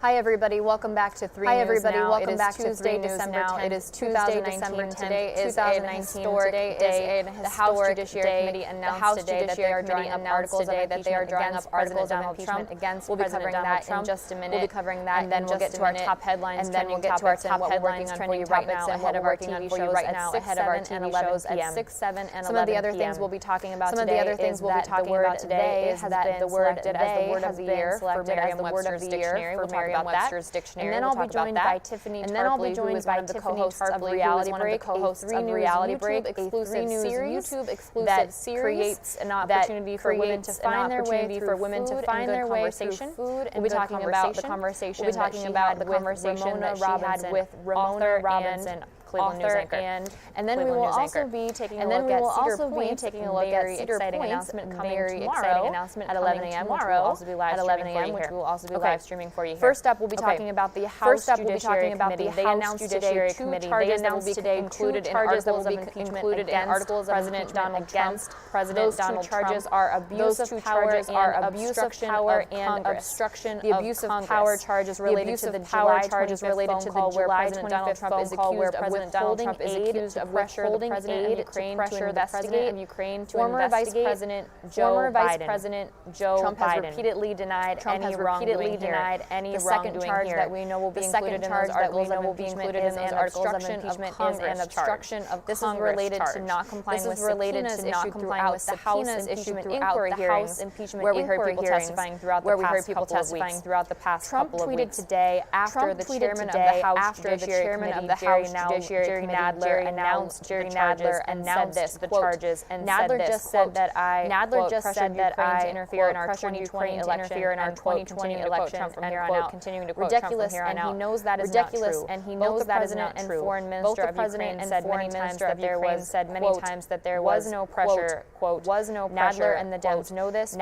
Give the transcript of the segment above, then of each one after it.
Hi everybody, welcome back to 3 News Now. Hi everybody, welcome back to Tuesday, December 10th. It is Tuesday, December 10th. Today is an historic day. The House Judiciary Committee announced today that they are drawing up articles against President Donald Trump. We'll be covering that in just a minute. We'll be covering that, and then we'll get to our top headlines, and then we'll get to our top headlines trending topics ahead of our TV shows right now, ahead of our TV shows at 6, 7, and 11 p.m. Some of the other things we'll be talking about today is that the word today has been selected as the word of the year for Merriam-Webster's Dictionary. And then I'll be joined by Tiffany Tarpley, who is one of the co-hosts of Reality Break, a 3 News YouTube exclusive series that creates an opportunity for women to find their way through food and we'll be talking about the conversation that she had with Ramona Robinson, Cleveland News anchor. And then we will also be taking a look at Cedar Point, very exciting announcement coming tomorrow at 11 a.m., which will also be live streaming for you here. First up, we'll be talking about the House Judiciary Committee. They announced today two charges that will be included in articles of impeachment against President Donald Trump. Those two charges are abuse of power and obstruction of Congress. The abuse of power charges related to the July 25th phone call where President Donald Trump is accused of withholding aid to pressure the President of Ukraine to investigate. Former Vice President Joe Biden. Trump has repeatedly denied any wrongdoing here. The second charge that we know will be included in those articles of impeachment is an obstruction of Congress charge. This is related to not complying with subpoenas issued throughout the House impeachment inquiry hearings, where we heard people testifying throughout the past couple of weeks. Trump tweeted today after the chairman of the House Judiciary Jerry Nadler announced the charges and Nadler just said that I pressured Ukraine to interfere in our 2020 election from here on out, continuing to quote Trump from here on out. He knows that is not true. And he knows that is not true. Both the President and Foreign Minister of Ukraine said many times that there was no pressure, was no pressure. Nadler and the Dems know this,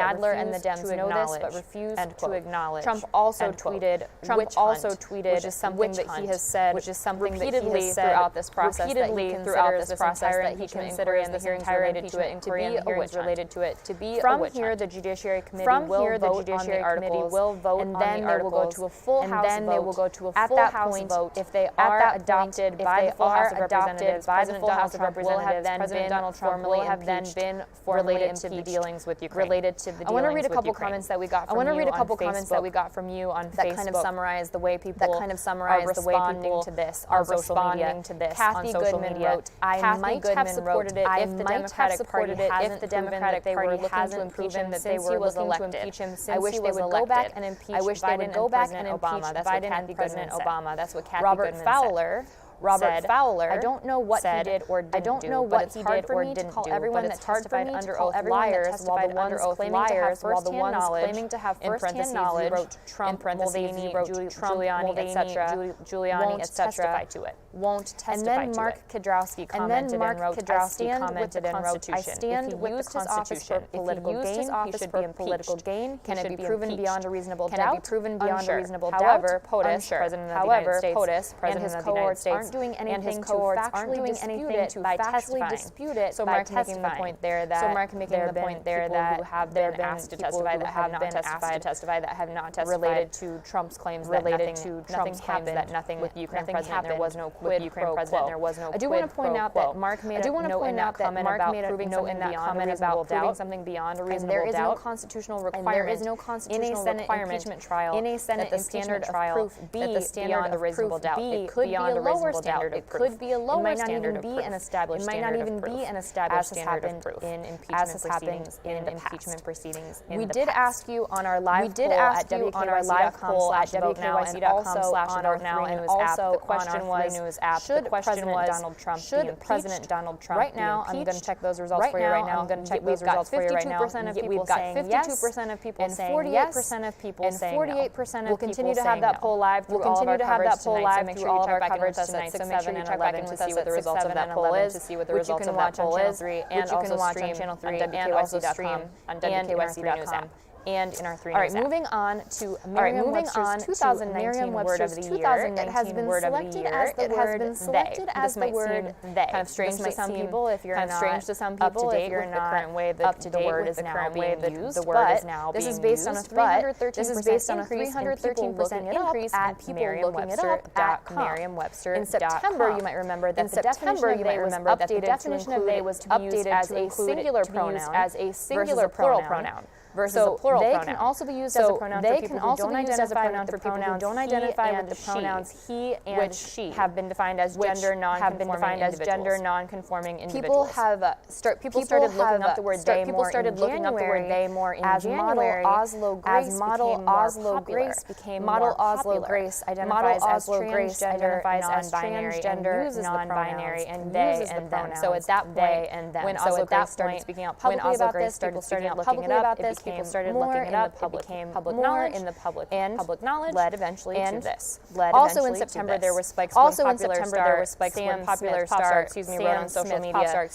but refuse to acknowledge. Trump also tweeted, which is something that he has said repeatedly throughout this process that he considers the hearings related to it and hearings related to it to be a witch hunt. From here, the Judiciary Committee will vote on the articles, and then they will go to a full House vote. At that point, if they are adopted by the full House of Representatives, President Donald Trump will have then been related to the dealings with Ukraine. I want to read a couple comments that we got from you on Facebook that kind of summarize the way people are responding to this on social media. Kathy Goodman wrote, I might have supported it if the Democratic Party hasn't proven that they were looking to impeach him since he was elected. I wish they would go back and impeach Biden and President Obama. That's what Kathy Goodman said. Robert Fowler, I don't know what he did or didn't do, but it's hard for me to call everyone that testified under oath liars, while the ones claiming to have first-hand knowledge, wrote Trump, Mulvaney, Giuliani, etc., won't testify to it. And then Mark Kedrowski commented and wrote, I stand with the Constitution. If he used his office for political gain, can it be proven beyond a reasonable doubt? However, POTUS, President of the United States, and his cohorts aren't doing anything to factually dispute it. So Mark making the point there that have been asked to testify that have not testified related to Trump's claims that nothing with Ukraine president there was no quid pro quo. I do want to point out that Mark made a note in that comment about proving something beyond a reasonable doubt. There is no constitutional requirement in a Senate impeachment trial, in a Senate impeachment trial, be beyond a reasonable doubt. It could be a lower standard of proof. It could be a lower standard of proof. It might not even be an established standard of proof. In impeachment proceedings. We did ask you on our live poll at WKYC.com/vote and also the question was, should President Donald Trump right now, I'm going to check those results for you right now. We've got 52% of people saying yes, and 48% of people saying no. We'll continue to have that poll live through all of our coverage tonight, so make sure you check back in with us at 6, 7, and 11 to see what the results of that poll is, and also stream on WKYC.com and WKYC.com and in our 3 News app. Moving on to Merriam-Webster's 2019 Word of the Year. It has been selected as the word they. This might seem kind of strange to some people if you're not up to date with the current way that the word is now being used. But this is based on a 313% increase at Merriam-Webster.com. In September, you might remember that the definition of they was updated as a singular pronoun versus a plural pronoun. Versus a plural pronoun. They can also be used as a pronoun for people who don't identify with the pronouns he and she have been defined as gender non-conforming individuals. People started looking up the word they more in January as model Oslo Grace became model Oslo Grace identifies as transgender, non-binary, and uses non-binary and they and them. So at that point, when Oslo Grace started speaking out publicly about this, people started looking it up. People started looking it up. It became public knowledge, led eventually to this. Also in September there were spikes when popular star wrote on social media that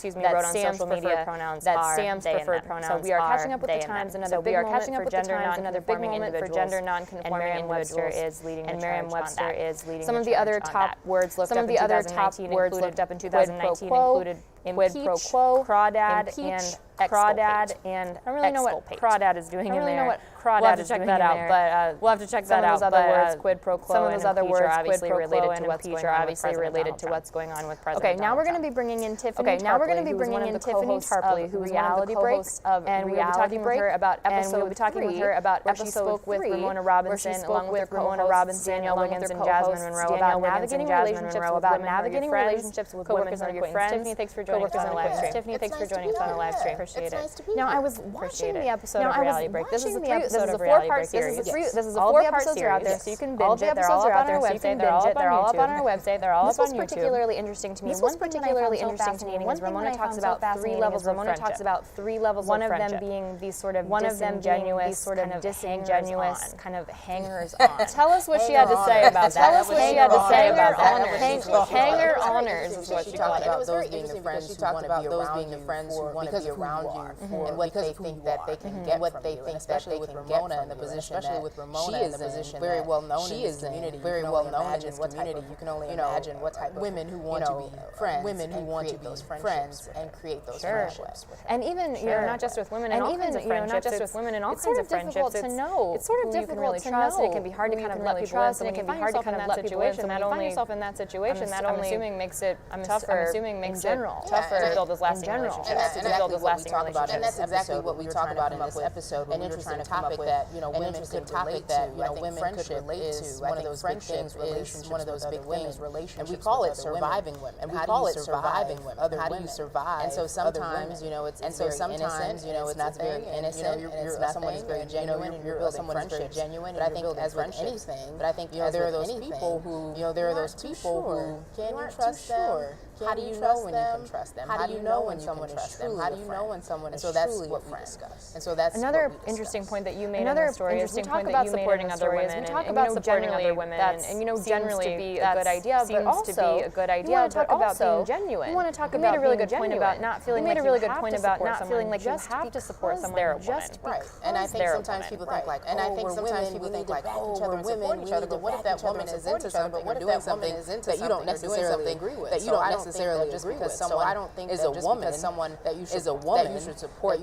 Sam's preferred pronouns are they and them. So we are catching up with the times. Another big moment for gender non-conforming individuals. And Merriam-Webster is leading the charge on that. Some of the other top words looked up in 2019 included quid pro quo, crawdad, and crawdad, and I don't really know what crawdad is doing in there. We'll have to check that out, but we'll have to check that out. Some of those other words, quid pro quo, some of those other words, obviously related to what's going on with President. Okay, now we're going to be bringing in Tiffany. Tiffany Tarpley, who is Reality Breaks and Reality Break about episode 3. We'll be talking with her about where she spoke with Ramona Robinson, along with her co-hosts Danielle Wiggins and Jasmine Monroe about navigating relationships with women who are your friends. Tiffany, thanks for joining us on the live stream. Tiffany, thanks for joining us on the live stream. Appreciate it. Now I was watching the episode of Reality Break. This is the episode of Reality Break series. This is a 4-part series. They're out there, so you can binge it. They're all up on our website. They're all up on our website. They're all up on YouTube. This was particularly interesting to me. One particularly interesting to me is Ramona talks about 3 levels of friendship. One of them being these sort of disingenuous, kind of hangers-on. Tell us what she had to say about that. Hanger-oners is what she called it. Those being the friends who want to be around you and what they think that they can get from you, especially with Ramona in the position that she is in, very well known in this community. Very well known in this community. You can only imagine what type of women who want to be friends, and create those friendships. And even not just with women, and even not just with women, and all kinds of friendships. It's sort of difficult to know. It can be hard to kind of let people trust, and it can be hard to kind of let people in. So when you find yourself in that situation, that only makes it tougher to build those lasting relationships. And that's exactly what we talk about in this episode. An interesting topic that women could relate to. Women could relate to. One of those big things is one of those big things, relationships. And we call it surviving women. And how do you survive? How do you survive? And so sometimes it's not very innocent. Someone is very genuine. Someone is very genuine. But I think as with anything, there are those people who can you trust them? How do you know when you can trust them? How do you know when someone is true? How do you know when someone is truly what we discuss? And so that's another interesting point that you made in the story. We talk about supporting other women. We talk about supporting other women, and generally to be a good idea, but also we want to talk about being genuine. We want to talk about a really good point about not feeling like you have to support someone. They're a woman. Right. And I think sometimes people think like, women, we need to what if that woman is into something, but what if that woman is into that you don't necessarily agree with? That you don't necessarily just because someone is a woman, someone that you should support, you should support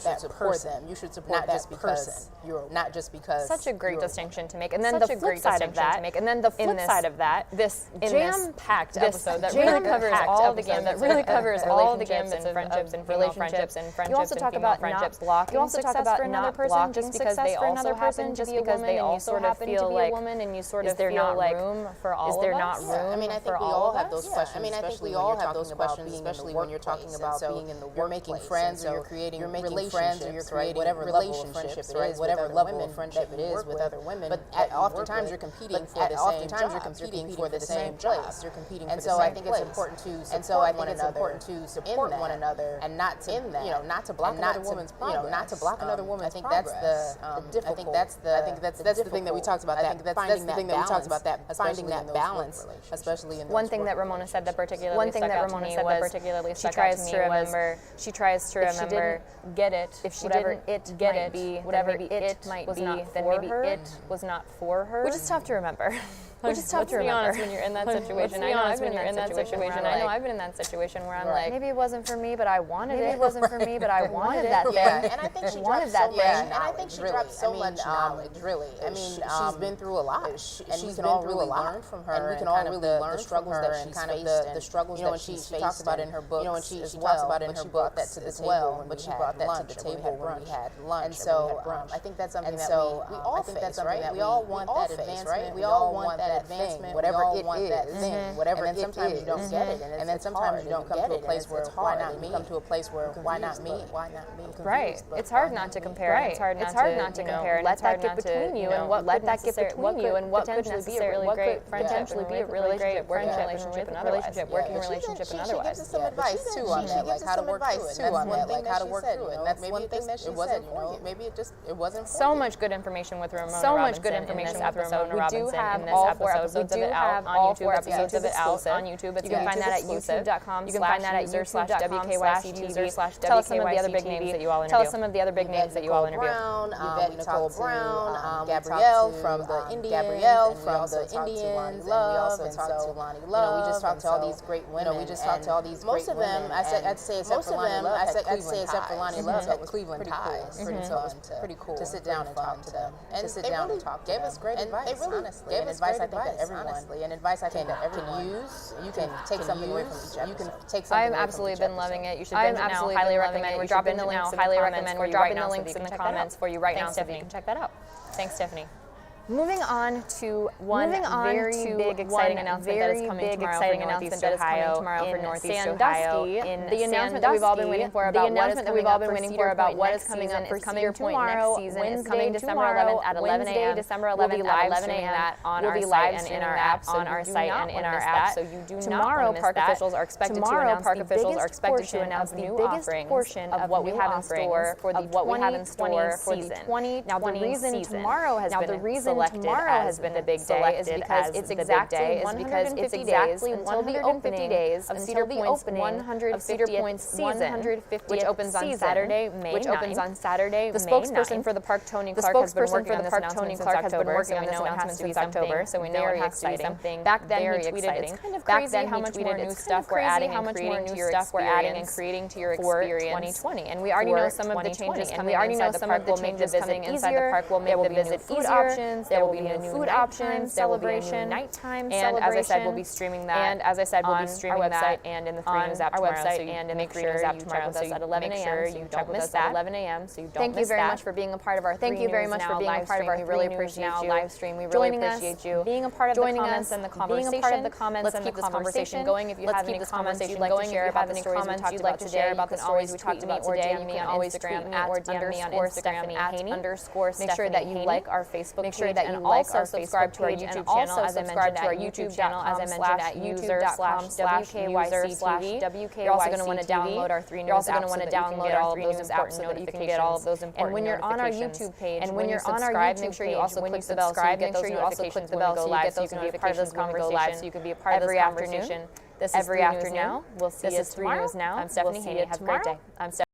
that person. You should support that person. You're not just because. Such a great distinction to make, and then the flip side of that, this jam-packed episode that really covers all the gambits. That really covers all the gambits of friendships and relationships and friendships. You also talk about not blocking. You also talk about not blocking just because they also happen to be a woman, and you sort of feel like, is there not room for all of us? Is there not room? I mean, I think we all have those questions. I think we all have those questions, especially when you're talking about being in the workplace. You're making friends, or you're creating relationships, or you're creating whatever level of friendship it is, whatever level of friendship it is with other women. But oftentimes you're competing for the same jobs. You're competing for the same place. You're competing for the same place. And so I think it's important to support one another, and not to block another woman's progress. Not to block another woman's progress. I think that's the thing that we talked about. I think that's the thing that we talked about. That finding that balance, especially in one thing that Ramona said that particularly one thing that Ramona said that particularly stuck out to me was she tries to remember get it if she didn't get it be whatever it might be, then maybe it was not for her, which is tough to remember. Which is tough to be honest when you're in that situation. I know I've been in that situation. I know I've been in that situation where I'm like, maybe it wasn't for me, but I wanted it. Maybe it wasn't for me, but I wanted that thing. Yeah, and I think she dropped so much. And I think she dropped so much knowledge. Really, I mean, she's been through a lot, and we can all really learn from her. And we can all really learn the struggles that she's kind of the struggles that she talks about in her books. You know, and she talks about in her book that to the table, but she brought that to the table when we had lunch. And so I think that's something that we all face, right? We all want that advancement. We all want that advancement, whatever it is, whatever it is. And then sometimes you don't get it, and then sometimes you don't come to a place where why not me? Come to a place where why not me? Why not me? Right. It's hard not to compare. It's hard not to compare. Let that get between you, and what let that get between you, and what could necessarily be a great friendship, be a really great working relationship, and otherwise, working relationship, and otherwise. She gives us some advice too on that, like how to work through it. That's one thing, like how to work through it. And that's one thing that she said. Maybe it wasn't. So much good information with Ramona. So much good information with Ramona Robinson. We do have all 4 episodes of it out on YouTube. Episodes of it out on YouTube. You can find that at youtube.com. You can find that at user/WKYCTV. Tell us some of the other big names that you all interview. Tell us some of the other big names that you all interview. Yvette Nicole Brown, Gabrielle from the Indian Love, and so Lonnie Love. We just talked to all these great women. We just talked to all these most of them. I'd say except for Lonnie Love. I'd say except for Lonnie Love, that was Cleveland ties. So it was pretty cool to sit down and talk to them. And to sit down and talk. Gave us great advice. They really gave us advice. I think that everyone, and advice I think that everyone can use. You can take something away from each other. You can take something. I've absolutely been loving it. You should binge it now. Highly recommend. We're dropping the links. Highly recommend. We're dropping the links in the comments for you right now, so you can check that out. Thanks, Stephanie. Moving on to one very big exciting announcement that is coming tomorrow for Northeast Ohio for Northeast Ohio. The announcement that we've all been waiting for about what is coming up for Cedar Point next season is coming December 11th at 11 a.m. We'll be live streaming that on our site and in our app, so you do not want to miss that. Tomorrow, park officials are expected to announce the biggest portion of what we have in store for the 2020 season. Now, the reason tomorrow has been the big day is because it's exactly 150 days until the opening of Cedar Point's 150th season, which opens on Saturday, May 9th. The spokesperson for the park, Tony Clark, has been working on this announcement since October, so we know it has to be something back then he tweeted. It's kind of crazy how much more new stuff we're adding and creating to your experience for 2020. And we already know some of the changes coming inside the park will make the visit easier. There will be visit food options. There will be new food options, celebration, nighttime celebration. And as I said, we'll be streaming that on our website and in the 3 News app tomorrow. So and in the 3 News app tomorrow. So at 11 a.m. So you don't miss that. 11 a.m. So you don't miss that. Thank you very much for being a part of our 3 News Now. We really appreciate you live stream. We really appreciate you being a part of the comments and the conversation. Being a part of the comments and the conversation going. If you have any comments you'd like to share about the stories we talked about today, you can always tweet me or DM me on Instagram at Haney. Make sure that you like our Facebook page. Make sure that you like our subscribe to our YouTube channel, as I mentioned, at youtube.com/user/WKYCTV. You're also going to want to download our 3 News app so that you can get all of those important notifications. And when you're on our YouTube page, make sure you also click the bell so you get those notifications when we go live, so you can be a part of this conversation. So you can be a part of this conversation. This is 3 News Now. We'll see you tomorrow. I'm Stephanie Haney. Have a great day.